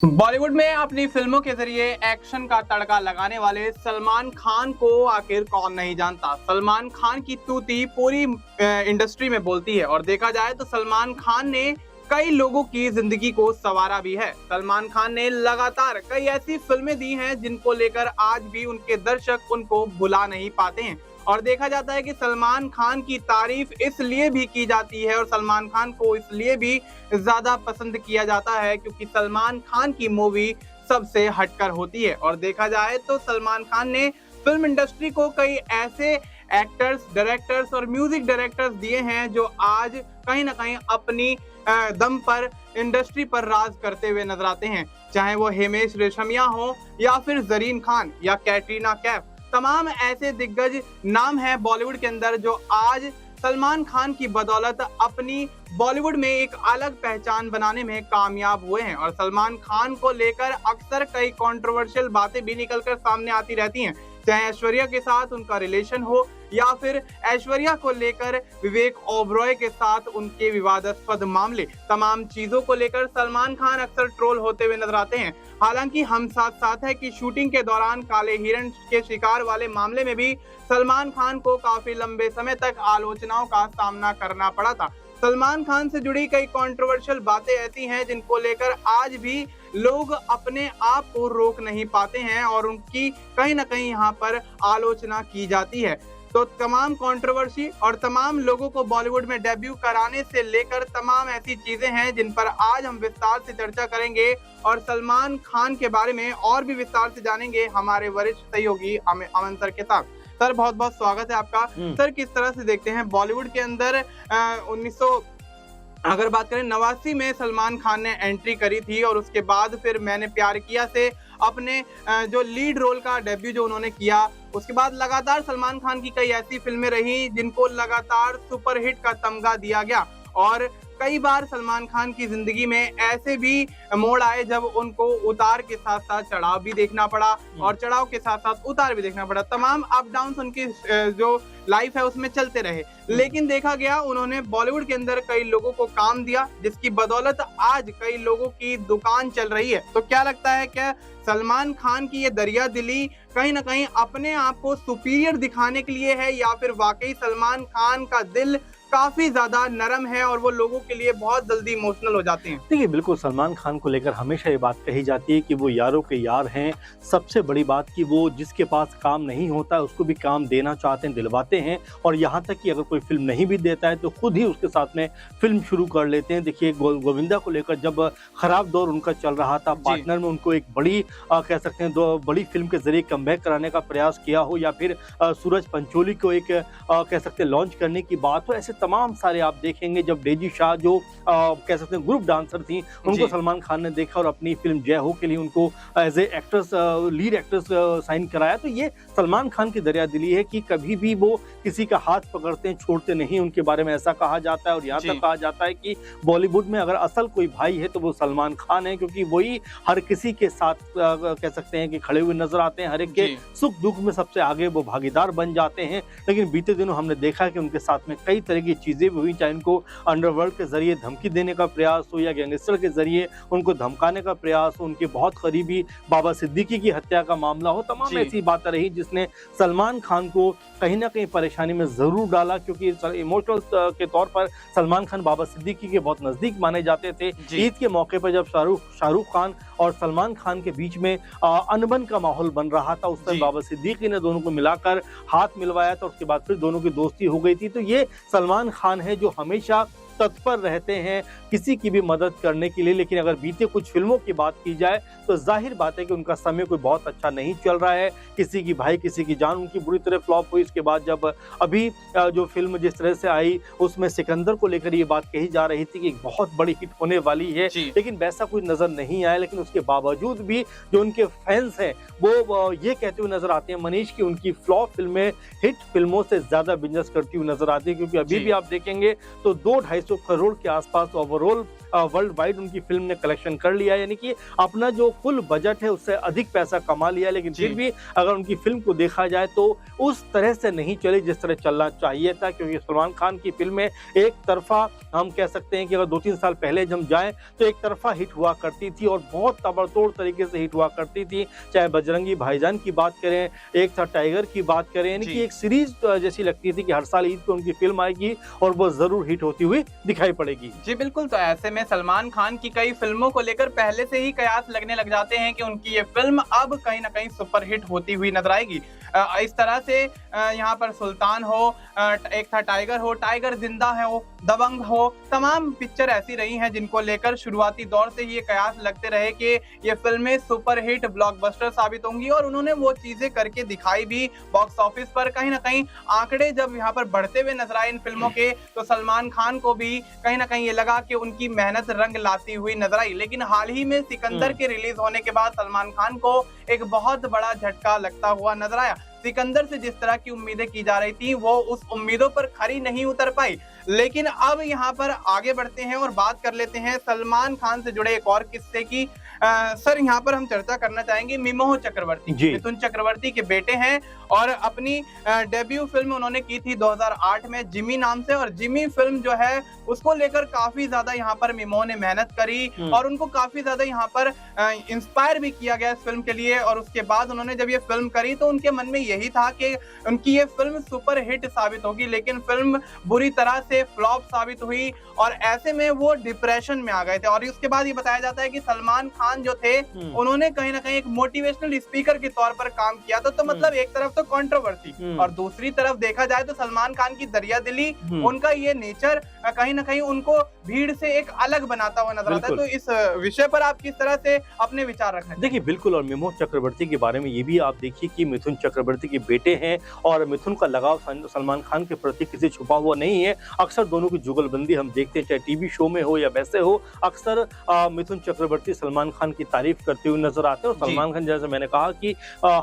बॉलीवुड में अपनी फिल्मों के जरिए एक्शन का तड़का लगाने वाले सलमान खान को आखिर कौन नहीं जानता। सलमान खान की तूती पूरी इंडस्ट्री में बोलती है और देखा जाए तो सलमान खान ने कई लोगों की जिंदगी को संवारा भी है। सलमान खान ने लगातार कई ऐसी फिल्में दी हैं जिनको लेकर आज भी उनके दर्शक उनको भुला नहीं पाते हैं और देखा जाता है कि सलमान खान की तारीफ इसलिए भी की जाती है और सलमान खान को इसलिए भी ज्यादा पसंद किया जाता है क्योंकि सलमान खान की मूवी सबसे हटकर होती है। और देखा जाए तो सलमान खान ने फिल्म इंडस्ट्री को कई ऐसे एक्टर्स, डायरेक्टर्स और म्यूजिक डायरेक्टर्स दिए हैं जो आज कहीं ना कहीं अपनी दम पर इंडस्ट्री पर राज करते हुए नजर आते हैं, चाहे वो हिमेश रेशमिया हो या फिर जरीन खान या कैटरीना कैफ। तमाम ऐसे दिग्गज नाम हैं बॉलीवुड के अंदर जो आज सलमान खान की बदौलत अपनी बॉलीवुड में एक अलग पहचान बनाने में कामयाब हुए हैं। और सलमान खान को लेकर अक्सर कई कंट्रोवर्शियल बातें भी निकलकर सामने आती रहती हैं, चाहे ऐश्वर्या के साथ उनका रिलेशन हो या फिर ऐश्वर्या को लेकर विवेक ओबरॉय के साथ उनके विवादास्पद मामले। तमाम चीजों को लेकर सलमान खान अक्सर ट्रोल होते हुए नजर आते हैं। हालांकि हम साथ साथ है कि शूटिंग के दौरान काले हिरण के शिकार वाले मामले में भी सलमान खान को काफी लंबे समय तक आलोचनाओं का सामना करना पड़ा था। सलमान खान से जुड़ी कई कंट्रोवर्शियल बातें ऐसी हैं जिनको लेकर आज भी लोग अपने आप को रोक नहीं पाते हैं और उनकी कहीं ना कहीं यहाँ पर आलोचना की जाती है। तो तमाम कंट्रोवर्सी और तमाम लोगों को बॉलीवुड में डेब्यू कराने से लेकर तमाम ऐसी चीजें हैं जिन पर आज हम विस्तार से चर्चा करेंगे और सलमान खान के बारे में और भी विस्तार से जानेंगे हमारे वरिष्ठ सहयोगी अमन सर के साथ। सर बहुत बहुत स्वागत है आपका। सर किस तरह से देखते हैं बॉलीवुड के अंदर 1900 अगर बात करें 89 में सलमान खान ने एंट्री करी थी और उसके बाद फिर मैंने प्यार किया से अपने जो लीड रोल का डेब्यू जो उन्होंने किया, उसके बाद लगातार सलमान खान की कई ऐसी फिल्में रही जिनको लगातार सुपरहिट का तमगा दिया गया और कई बार सलमान खान की जिंदगी में ऐसे भी मोड़ आए जब उनको उतार के साथ साथ चढ़ाव भी देखना पड़ा और चढ़ाव के साथ साथ उतार भी देखना पड़ा। तमाम अप डाउन उनकी जो लाइफ है उसमें चलते रहे, लेकिन देखा गया उन्होंने बॉलीवुड के अंदर कई लोगों को काम दिया जिसकी बदौलत आज कई लोगों की दुकान चल रही है। तो क्या लगता है क्या सलमान खान की ये दरिया दिली कहीं ना कहीं अपने आप को सुपीरियर दिखाने के लिए है या फिर वाकई सलमान खान का दिल काफी ज्यादा नरम है और वो लोगों के लिए बहुत जल्दी इमोशनल हो जाते हैं? देखिए, बिल्कुल सलमान खान को लेकर हमेशा ये बात कही जाती है कि वो यारों के यार हैं। सबसे बड़ी बात कि वो जिसके पास काम नहीं होता उसको भी काम देना चाहते हैं, दिलवाते हैं और यहाँ तक कि अगर कोई फिल्म नहीं भी देता है तो खुद ही उसके साथ में फिल्म शुरू कर लेते हैं। देखिए, गोविंदा को लेकर जब खराब दौर उनका चल रहा था, पार्टनर में उनको एक बड़ी कह सकते हैं बड़ी फिल्म के जरिए कमबैक कराने का प्रयास किया हो या फिर सूरज पंचोली को एक कह सकते हैं लॉन्च करने की बात हो, ऐसे तमाम सारे आप देखेंगे। जब डेजी शाह जो कह सकते हैं ग्रुप डांसर थी, उनको सलमान खान ने देखा और अपनी फिल्म जय हो के लिए उनको as a actress lead actress sign कराया। तो ये सलमान खान की दरिया दिली है कि कभी भी वो किसी का हाथ पकड़ते हैं, छोड़ते नहीं। उनके बारे में ऐसा कहा जाता है और यहाँ तक कहा जाता है कि बॉलीवुड में अगर असल कोई भाई है तो वो सलमान खान है, क्योंकि वही हर किसी के साथ कह सकते हैं कि खड़े हुए नजर आते हैं। हर एक के सुख दुख में सबसे आगे वो भागीदार बन जाते हैं। लेकिन बीते दिनों हमने देखा कि उनके साथ में कई तरह की चीजें भी हुई, चाहे उनको अंडरवर्ल्ड के जरिए धमकी देने का प्रयास हो या गैंगस्टर के जरिए उनको धमकाने का प्रयास हो, उनके बहुत करीबी बाबा सिद्दीकी की हत्या का मामला हो। तमाम ऐसी बातें रही जिसने सलमान खान को कहीं ना कहीं परेशानी में जरूर डाला, क्योंकि इमोशनल के तौर पर सलमान खान बाबा सिद्दीकी के बहुत नजदीक माने जाते थे। ईद के मौके पर जब शाहरुख खान और सलमान खान के बीच में अनबन का माहौल बन रहा था, उस समय बाबा सिद्दीकी ने दोनों को मिलाकर हाथ मिलवाया था, उसके बाद फिर दोनों की दोस्ती हो गई थी। तो ये सलमान खान है जो हमेशा तत्पर रहते हैं किसी की भी मदद करने के लिए। लेकिन अगर बीते कुछ फिल्मों की बात की जाए तो जाहिर बात है कि उनका समय कोई बहुत अच्छा नहीं चल रहा है। किसी की भाई किसी की जान उनकी बुरी तरह फ्लॉप हुई। इसके बाद जब अभी जो फिल्म जिस तरह से आई उसमें सिकंदर को लेकर ये बात कही जा रही थी कि एक बहुत बड़ी हिट होने वाली है, लेकिन वैसा कुछ नजर नहीं आया। लेकिन उसके बावजूद भी जो उनके फैंस हैं वो ये कहते हुए नजर आते हैं मनीष की उनकी फ्लॉप फिल्में हिट फिल्मों से ज्यादा बिजनेस करती हुई नजर आती है, क्योंकि अभी भी आप देखेंगे तो 200-250 करोड़ के आसपास ओवरऑल वर्ल्ड वाइड उनकी फिल्म ने कलेक्शन कर लिया, यानी कि अपना जो कुल बजट है उससे अधिक पैसा कमा लिया। लेकिन फिर भी अगर उनकी फिल्म को देखा जाए तो उस तरह से नहीं चली जिस तरह चलना चाहिए था, क्योंकि सलमान खान की फिल्में एक तरफा, हम कह सकते हैं कि अगर 2-3 साल पहले हम जाएं तो एक तरफा हिट हुआ करती थी और बहुत ताबड़तोड़ तरीके से हिट हुआ करती थी। चाहे बजरंगी भाईजान की बात करें, एक था टाइगर की बात करें, यानी कि एक सीरीज जैसी लगती थी कि हर साल ईद पे उनकी फिल्म आएगी और वो जरूर हिट होती हुई दिखाई पड़ेगी। जी बिल्कुल। तो ऐसे में सलमान खान की कई फिल्मों को लेकर पहले से ही कयास लगने लग जाते हैं कि उनकी ये फिल्म अब कहीं ना कहीं सुपरहिट होती हुई नजर आएगी। इस तरह से यहाँ पर सुल्तान हो, एक था टाइगर हो, टाइगर जिंदा है हो, दबंग हो, तमाम पिक्चर ऐसी रही हैं जिनको लेकर शुरुआती दौर से ही ये कयास लगते रहे कि ये फिल्में सुपरहिट ब्लॉकबस्टर साबित होंगी, और उन्होंने वो चीजें करके दिखाई भी बॉक्स ऑफिस पर। कहीं ना कहीं आंकड़े जब यहाँ पर बढ़ते हुए नजर आए इन फिल्मों के, तो सलमान खान को भी कहीं ना कहीं ये लगा कि उनकी मेहनत रंग लाती हुई नजर आई। लेकिन हाल ही में सिकंदर के रिलीज होने के बाद सलमान खान को एक बहुत बड़ा झटका लगता हुआ नजर आया। सिकंदर से जिस तरह की उम्मीदें की जा रही थी वो उस उम्मीदों पर खरी नहीं उतर पाई। लेकिन अब यहाँ पर आगे बढ़ते हैं और बात कर लेते हैं सलमान खान से जुड़े एक और किस्से की। सर यहाँ पर हम चर्चा करना चाहेंगे मिमोह चक्रवर्ती, मिथुन चक्रवर्ती के बेटे हैं और अपनी डेब्यू फिल्म उन्होंने की थी 2008 में जिमी नाम से, और जिमी फिल्म जो है उसको लेकर काफी ज्यादा यहाँ पर मिमोह ने मेहनत करी और उनको काफी ज्यादा यहाँ पर इंस्पायर भी किया गया इस फिल्म के लिए। और उसके बाद उन्होंने जब ये फिल्म करी तो उनके मन में यही था कि उनकी ये फिल्म सुपर हिट साबित होगी, लेकिन फिल्म बुरी तरह से फ्लॉप साबित हुई और ऐसे में वो डिप्रेशन में आ गए थे। और उसके बाद ये बताया जाता है कि सलमान खान जो थे उन्होंने कहीं ना कहीं एक मोटिवेशनल स्पीकर के तौर पर काम किया था। तो मतलब एक तरफ तो कंट्रोवर्सी और दूसरी तरफ देखा जाए तो सलमान खान की दरिया दिली, उनका ये नेचर कहीं ना कहीं उनको भीड़ से एक अलग बनाता हुआ नजर आता है। तो इस विषय पर आप किस तरह से अपने विचार रखना चाहिए? देखिए बिल्कुल, और मिमोह चक्रवर्ती के बारे में ये भी आप देखिए कि मिथुन चक्रवर्ती के बेटे हैं और मिथुन का लगाव सलमान खान के प्रति किसी छुपा हुआ नहीं है। अक्सर दोनों की जुगलबंदी हम देखते हैं, चाहे टीवी शो में हो या वैसे हो, अक्सर मिथुन चक्रवर्ती सलमान खान की तारीफ करते हुए नजर आते हैं। और सलमान खान, जैसे मैंने कहा कि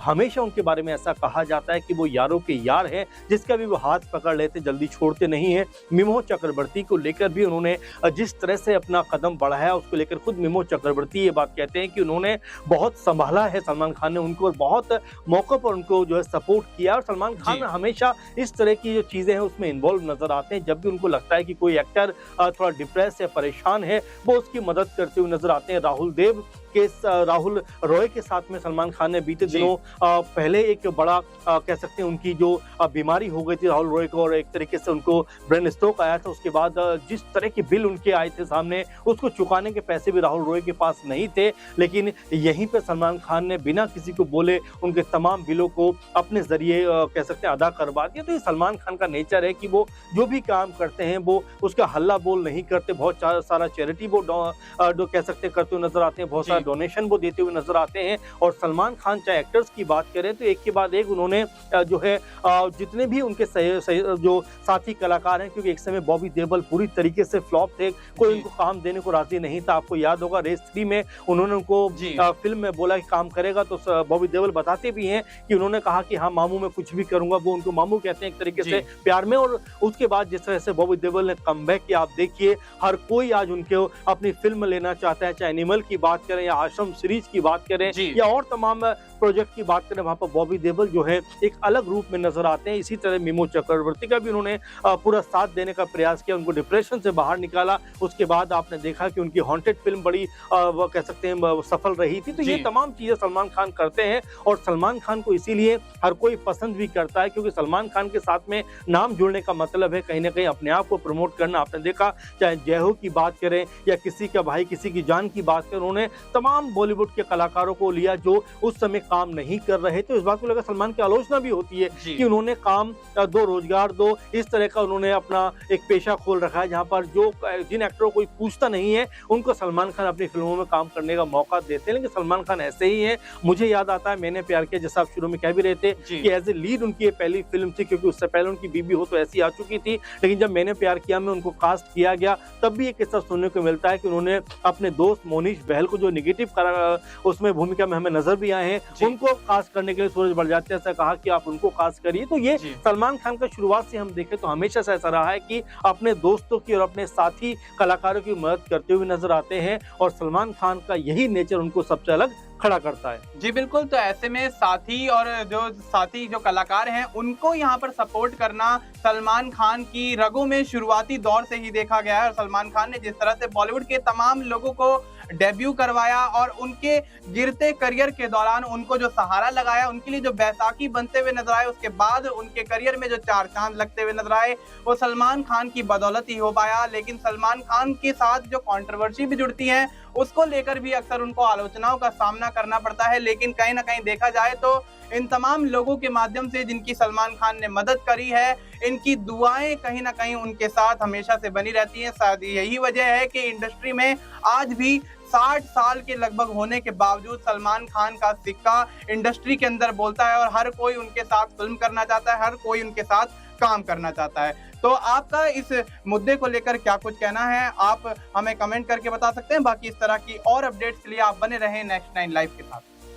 हमेशा उनके बारे में ऐसा कहा जाता है कि वो यारों के यार हैं, जिसका भी वो हाथ पकड़ लेते जल्दी छोड़ते नहीं है। मिमोह चक्रवर्ती को लेकर भी उन्होंने जिस तरह से अपना कदम बढ़ाया उसको लेकर खुद मिमोह चक्रवर्ती ये बात कहते हैं कि उन्होंने बहुत संभाला है सलमान खान ने उनको, और बहुत मौकों पर उनको जो है सपोर्ट किया। और सलमान खान हमेशा इस तरह की जो चीजें हैं उसमें इन्वॉल्व नजर आते हैं। जब भी उनको लगता है कि कोई एक्टर थोड़ा डिप्रेस या परेशान है, वो उसकी मदद करते हुए नजर आते हैं। राहुल रॉय के साथ में सलमान खान ने बीते दिनों पहले एक बड़ा कह सकते हैं उनकी जो बीमारी हो गई थी राहुल रॉय को, और एक तरीके से उनको ब्रेन स्ट्रोक आया था। उसके बाद जिस तरह के बिल उनके आए थे सामने, उसको चुकाने के पैसे भी राहुल रॉय के पास नहीं थे, लेकिन यहीं पे सलमान खान ने बिना किसी को बोले उनके तमाम बिलों को अपने जरिए कह सकते हैं अदा करवा दिया। तो ये सलमान खान का नेचर है कि वो जो भी काम करते हैं वो उसका हल्ला बोल नहीं करते। बहुत सारा चैरिटी वो कह सकते करते हुए नजर आते हैं, बहुत सारा डोनेशन वो देते हुए नजर आते हैं। और सलमान खान चाहे एक्टर्स की बात करें तो एक के बाद एक उन्होंने जो है जितने भी उनके जो साथी कलाकार हैं, क्योंकि एक समय बॉबी देओल पूरी तरीके से फ्लॉप थे, कोई उनको काम देने को राजी नहीं था। आपको याद होगा रेस 3 में उन्होंने उनको फिल्म में बोला कि काम करेगा, तो बॉबी देओल बताते भी हैं कि उन्होंने कहा कि हाँ मामू मैं कुछ भी करूंगा, वो उनको मामू कहते हैं एक तरीके से प्यार में। और उसके बाद जिस तरह से बॉबी देओल ने कमबैक किया, आप देखिए हर कोई आज उनके अपनी फिल्म लेना चाहता है, चाहे एनिमल की बात करें या आश्रम सीरीज की बात करें या और तमाम प्रोजेक्ट की बात करें, वहां पर बॉबी देओल जो है एक अलग रूप में नजर आते हैं। इसी तरह मिमोह चक्रवर्ती का भी उन्होंने पूरा साथ देने का प्रयास किया, उनको डिप्रेशन से बाहर निकाला। उसके बाद आपने देखा कि उनकी हॉन्टेड फिल्म बड़ी वो कह सकते हैं सफल रही थी। तो ये तमाम चीजें सलमान खान करते हैं और सलमान खान को इसीलिए हर कोई पसंद भी करता है, क्योंकि सलमान खान के साथ में नाम जुड़ने का मतलब है कहीं ना कहीं अपने आप को प्रमोट करना। आपने देखा चाहे जय हो की बात करें या किसी का भाई किसी की जान की बात करें, उन्होंने तमाम बॉलीवुड के कलाकारों को लिया जो उस समय काम नहीं कर रहे थे। इस बात को लेकर सलमान की आलोचना भी होती है कि उन्होंने काम दो, रोजगार दो, इस तरह का उन्होंने अपना एक पेशा खोल रखा है, जहां पर जो जिन एक्टरों को कोई पूछता नहीं है उनको सलमान खान अपनी फिल्मों में काम करने का मौका देते हैं। लेकिन सलमान खान ऐसे ही है। मुझे याद आता है मैंने प्यार किया, जैसा आप शुरू में कह भी रहे थे कि एज ए लीड उनकी ये पहली फिल्म थी, क्योंकि उससे पहले उनकी बीबी हो तो ऐसी आ चुकी थी। लेकिन जब मैंने प्यार किया में उनको कास्ट किया गया, तब भी एक किस्सा सुनने को मिलता है कि उन्होंने अपने दोस्त मोनीश बहल को जो निगेटिव उसमें भूमिका में हमें नजर भी आए हैं, जी। उनको कास्ट करने के लिए सूरज बड़जात्या से कहा कि आप उनको कास्ट करिए। तो ये जी। सलमान खान का शुरुआत से हम देखें तो हमेशा से ऐसा रहा है कि अपने दोस्तों की और अपने साथी कलाकारों की मदद करते हुए नजर आते हैं, और सलमान खान का यही नेचर उनको सबसे अलग खड़ा करता है। जी बिल्कुल, तो ऐसे में साथी जो कलाकार हैं उनको यहाँ पर सपोर्ट करना सलमान खान की रगों में शुरुआती दौर से ही देखा गया है। और सलमान खान ने जिस तरह से बॉलीवुड के तमाम लोगों को डेब्यू करवाया और उनके गिरते करियर के दौरान उनको जो सहारा लगाया, उनके लिए जो बैसाखी बनते हुए नजर आए, उसके बाद उनके करियर में जो चार चांद लगते हुए नजर आए, वो सलमान खान की बदौलत ही हो पाया। लेकिन सलमान खान के साथ जो कंट्रोवर्सी भी जुड़ती है उसको लेकर भी अक्सर उनको आलोचनाओं का सामना करना पड़ता है। लेकिन कहीं ना कहीं देखा जाए तो इन तमाम लोगों के माध्यम से जिनकी सलमान खान ने मदद करी है, इनकी दुआएं कहीं ना कहीं उनके साथ हमेशा से बनी रहती हैं। शायद यही वजह है कि इंडस्ट्री में आज भी 60 साल के लगभग होने के बावजूद सलमान खान का सिक्का इंडस्ट्री के अंदर बोलता है और हर कोई उनके साथ फिल्म करना चाहता है, हर कोई उनके साथ काम करना चाहता है। तो आपका इस मुद्दे को लेकर क्या कुछ कहना है, आप हमें कमेंट करके बता सकते हैं। बाकी इस तरह की और अपडेट्स के लिए आप बने रहें नेक्स्ट 9 लाइव के साथ।